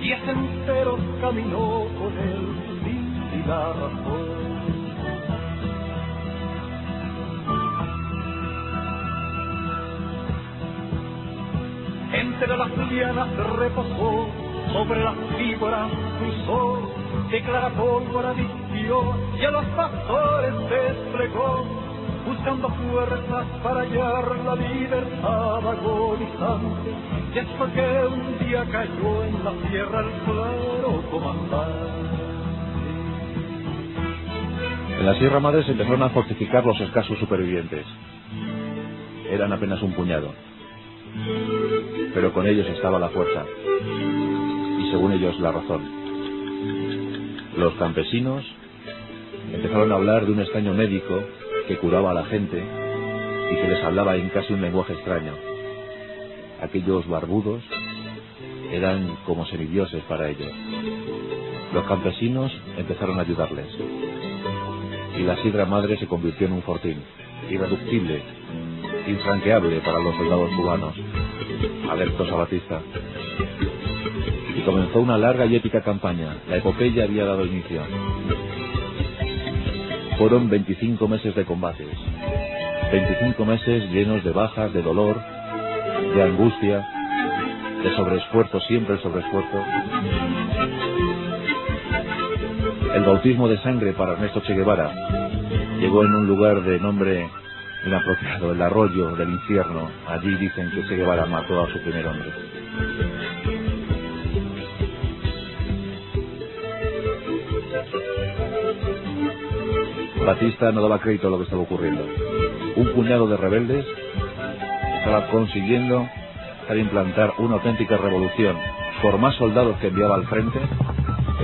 días enteros caminó con él sin la razón. Entre las lianas reposó, sobre las víboras cruzó, de clara pólvora vistió y a los pastores desplegó, buscando fuerzas para hallar la libertad agonizante. Después que un día cayó en la tierra el claro comandante. En la Sierra Madre se empezaron a fortificar los escasos supervivientes. Eran apenas un puñado, pero con ellos estaba la fuerza y según ellos la razón. Los campesinos empezaron a hablar de un extraño médico que curaba a la gente y que les hablaba en casi un lenguaje extraño. Aquellos barbudos eran como semidioses para ellos. Los campesinos empezaron a ayudarles y la Sierra Madre se convirtió en un fortín irreductible, infranqueable para los soldados cubanos adeptos a Batista. Y comenzó una larga y épica campaña. La epopeya había dado inicio. Fueron 25 meses de combates, 25 meses llenos de bajas, de dolor, de angustia, de sobreesfuerzo, siempre el sobreesfuerzo. El bautismo de sangre para Ernesto Che Guevara llegó en un lugar de nombre inapropiado, el arroyo del infierno. Allí dicen que Che Guevara mató a su primer hombre. Batista no daba crédito a lo que estaba ocurriendo. Un puñado de rebeldes estaba consiguiendo implantar una auténtica revolución. Por más soldados que enviaba al frente,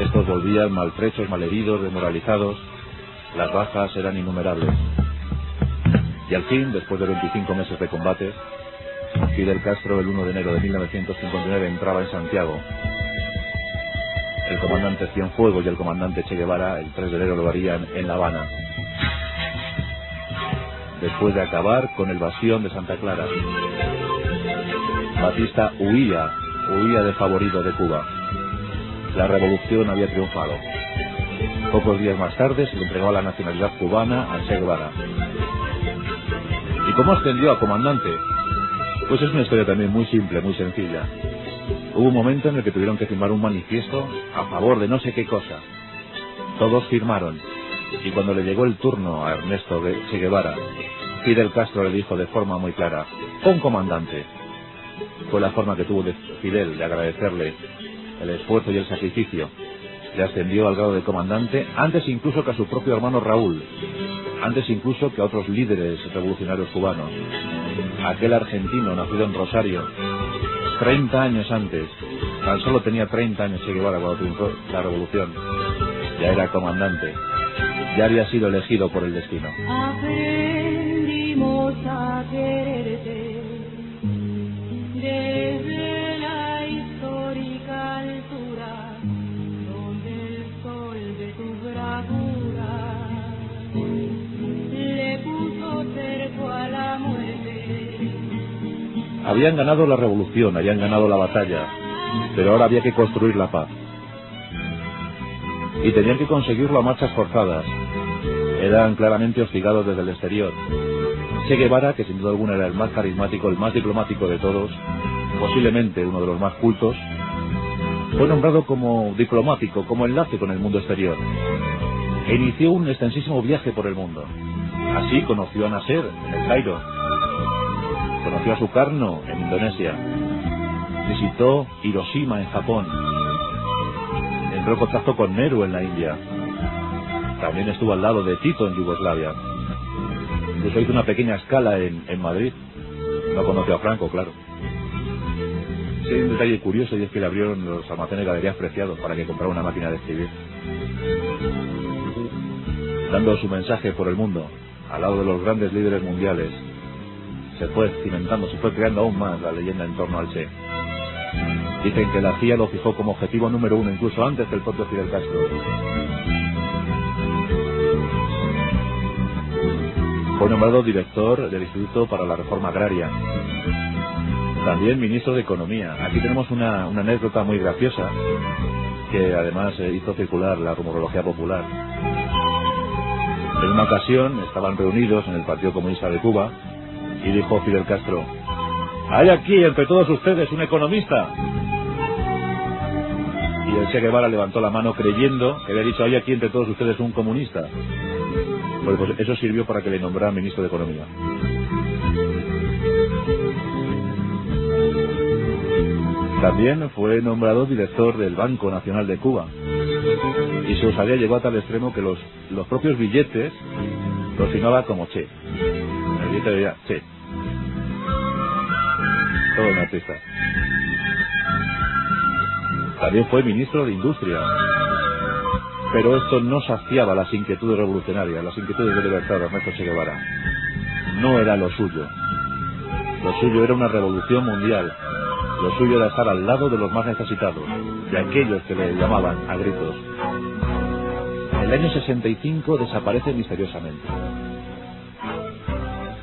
estos volvían maltrechos, malheridos, desmoralizados. Las bajas eran innumerables. Y al fin, después de 25 meses de combates, Fidel Castro el 1 de enero de 1959 entraba en Santiago. El comandante Cienfuegos y el comandante Che Guevara el 3 de enero lo harían en La Habana, después de acabar con el bastión de Santa Clara. Batista huía desfavorido de Cuba. La revolución había triunfado. Pocos días más tarde se le entregó la nacionalidad cubana a Che Guevara. ¿Y cómo ascendió a comandante? Pues es una historia también muy simple, muy sencilla. Hubo un momento en el que tuvieron que firmar un manifiesto a favor de no sé qué cosa. Todos firmaron, y cuando le llegó el turno a Ernesto Che Guevara, Fidel Castro le dijo de forma muy clara: «Pon comandante». Fue la forma que tuvo Fidel de agradecerle el esfuerzo y el sacrificio. Le ascendió al grado de comandante antes incluso que a su propio hermano Raúl, antes incluso que a otros líderes revolucionarios cubanos. Aquel argentino nacido en Rosario, 30 años antes, tan solo tenía 30 años Che Guevara cuando triunfó la revolución, ya era comandante, ya había sido elegido por el destino. Aprendimos a quererte desde la histórica altura, donde el sol de tu bravura le puso cerco a la muerte. Habían ganado la revolución, habían ganado la batalla, pero ahora había que construir la paz. Y tenían que conseguirlo a marchas forzadas. Eran claramente hostigados desde el exterior. Che Guevara, que sin duda alguna era el más carismático, el más diplomático de todos, posiblemente uno de los más cultos, fue nombrado como diplomático, como enlace con el mundo exterior, e inició un extensísimo viaje por el mundo. Así conoció a Nasser en el Cairo, conoció a Sukarno en Indonesia, visitó Hiroshima en Japón, entró en contacto con Nehru en la India, también estuvo al lado de Tito en Yugoslavia, incluso hizo una pequeña escala en Madrid. No conoció a Franco, claro. Sí, hay un detalle curioso, y es que le abrieron los almacenes Galerías Preciados para que comprara una máquina de escribir, dando su mensaje por el mundo al lado de los grandes líderes mundiales. Se fue cimentando, se fue creando aún más la leyenda en torno al Che. Dicen que la CIA lo fijó como objetivo número 1, incluso antes que el propio Fidel Castro. Fue nombrado director del Instituto para la Reforma Agraria. También ministro de Economía. Aquí tenemos una anécdota muy graciosa que además hizo circular la rumorología popular. En una ocasión estaban reunidos en el Partido Comunista de Cuba y dijo Fidel Castro: «Hay aquí entre todos ustedes un economista». Y el Che Guevara levantó la mano creyendo que había dicho: «Hay aquí entre todos ustedes un comunista». Pues eso sirvió para que le nombraran ministro de Economía. También fue nombrado director del Banco Nacional de Cuba. Y su osadía llegó a tal extremo que los propios billetes los firmaba como Che. El billete decía Che. Todo un artista. También fue ministro de Industria. Pero esto no saciaba las inquietudes revolucionarias, las inquietudes de libertad de Ernesto Che Guevara. No era lo suyo. Lo suyo era una revolución mundial. Lo suyo era estar al lado de los más necesitados, de aquellos que le llamaban a gritos. En el año 65 desaparece misteriosamente.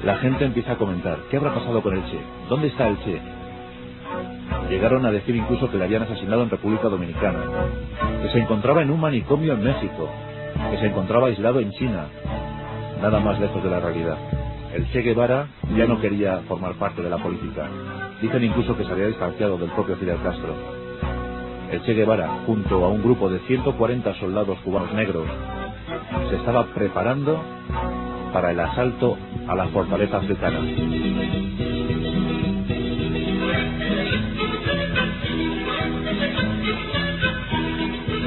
La gente empieza a comentar: ¿qué habrá pasado con el Che? ¿Dónde está el Che? Llegaron a decir incluso que le habían asesinado en República Dominicana, que se encontraba en un manicomio en México, que se encontraba aislado en China. Nada más lejos de la realidad. El Che Guevara ya no quería formar parte de la política. Dicen incluso que se había distanciado del propio Fidel Castro. El Che Guevara, junto a un grupo de 140 soldados cubanos negros, se estaba preparando para el asalto a la fortaleza africana.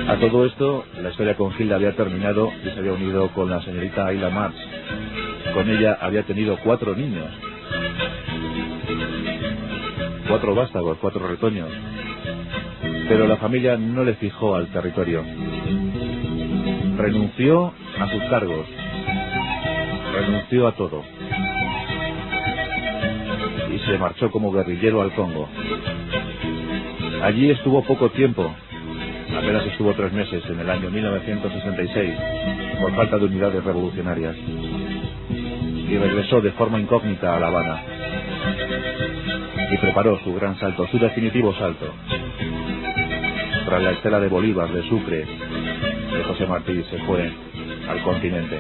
A todo esto, la historia con Gilda había terminado y se había unido con la señorita Ayla Marx. Con ella había tenido 4 niños. 4 vástagos, 4 retoños. Pero la familia no le fijó al territorio. Renunció a sus cargos. Renunció a todo. Y se marchó como guerrillero al Congo. Allí estuvo poco tiempo. Apenas estuvo 3 meses en el año 1966, por falta de unidades revolucionarias. Y regresó de forma incógnita a La Habana. Y preparó su gran salto, su definitivo salto. Tras la estela de Bolívar, de Sucre, de José Martí, se fue al continente.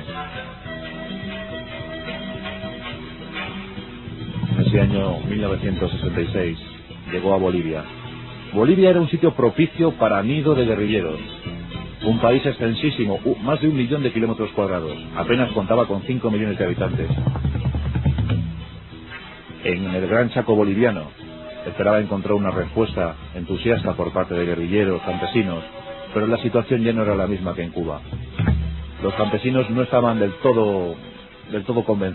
Ese año 1966 llegó a Bolivia. Bolivia era un sitio propicio para nido de guerrilleros. Un país extensísimo, más de 1 millón de kilómetros cuadrados. Apenas contaba con 5 millones de habitantes. En el Gran Chaco boliviano esperaba encontrar una respuesta entusiasta por parte de guerrilleros, campesinos, pero la situación ya no era la misma que en Cuba. Los campesinos no estaban del todo convencidos